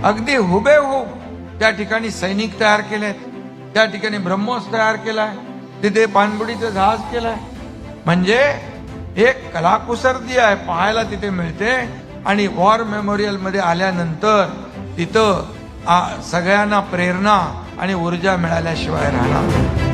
अगदी हुबेहूब त्या ठिकाणी सैनिक तयार केलेत, त्या ठिकाणी ब्रह्मोस तयार केलाय, तिथे पाणबुडीचं जहाज केलंय. म्हणजे एक कलाकुसरती आहे, पाहायला तिथे मिळते. आणि वॉर मेमोरियल मध्ये आल्यानंतर तिथं सगळ्यांना प्रेरणा आणि ऊर्जा मिळाल्याशिवाय राहणार.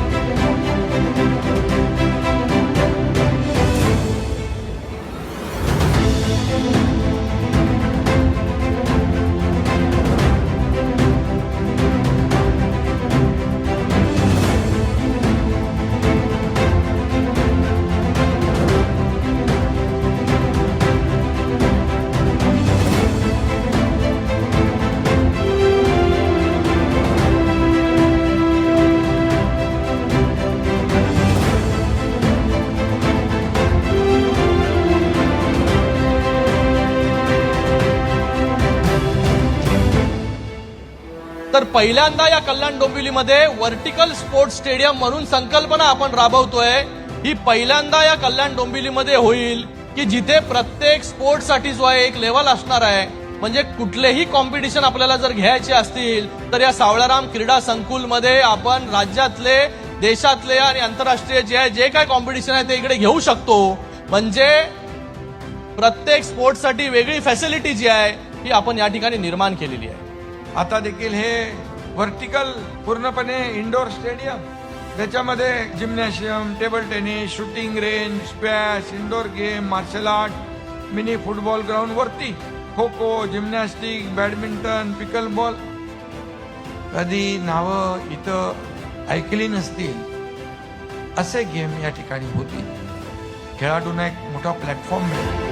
तर पहिल्यांदा या कल्याण डोंबिवलीमध्ये व्हर्टिकल स्पोर्ट्स स्टेडियम म्हणून संकल्पना आपण राबवतोय. ही पहिल्यांदा या कल्याण डोंबिवलीमध्ये होईल की जिथे प्रत्येक स्पोर्ट्ससाठी जो आहे एक लेवल असणार आहे. म्हणजे कुठलेही कॉम्पिटिशन आपल्याला जर घ्यायचे असतील तर या सावळाराम क्रीडा संकुलमध्ये आपण राज्यातले, देशातले आणि आंतरराष्ट्रीय जे काय कॉम्पिटिशन आहे ते इकडे घेऊ शकतो. म्हणजे प्रत्येक स्पोर्ट्ससाठी वेगळी फॅसिलिटी जी आहे ही आपण या ठिकाणी निर्माण केलेली आहे. आता देखील हे व्हर्टिकल पूर्णपणे इंडोर स्टेडियम, त्याच्यामध्ये gymnasium, table tennis, shooting range, squash, indoor game, martial art, mini football ground वरती, kho kho, gymnastic, badminton, pickleball. कधी नावं इथं ऐकली नसतील असे गेम या ठिकाणी होतील. खेळाडूंना एक मोठा प्लॅटफॉर्म मिळेल.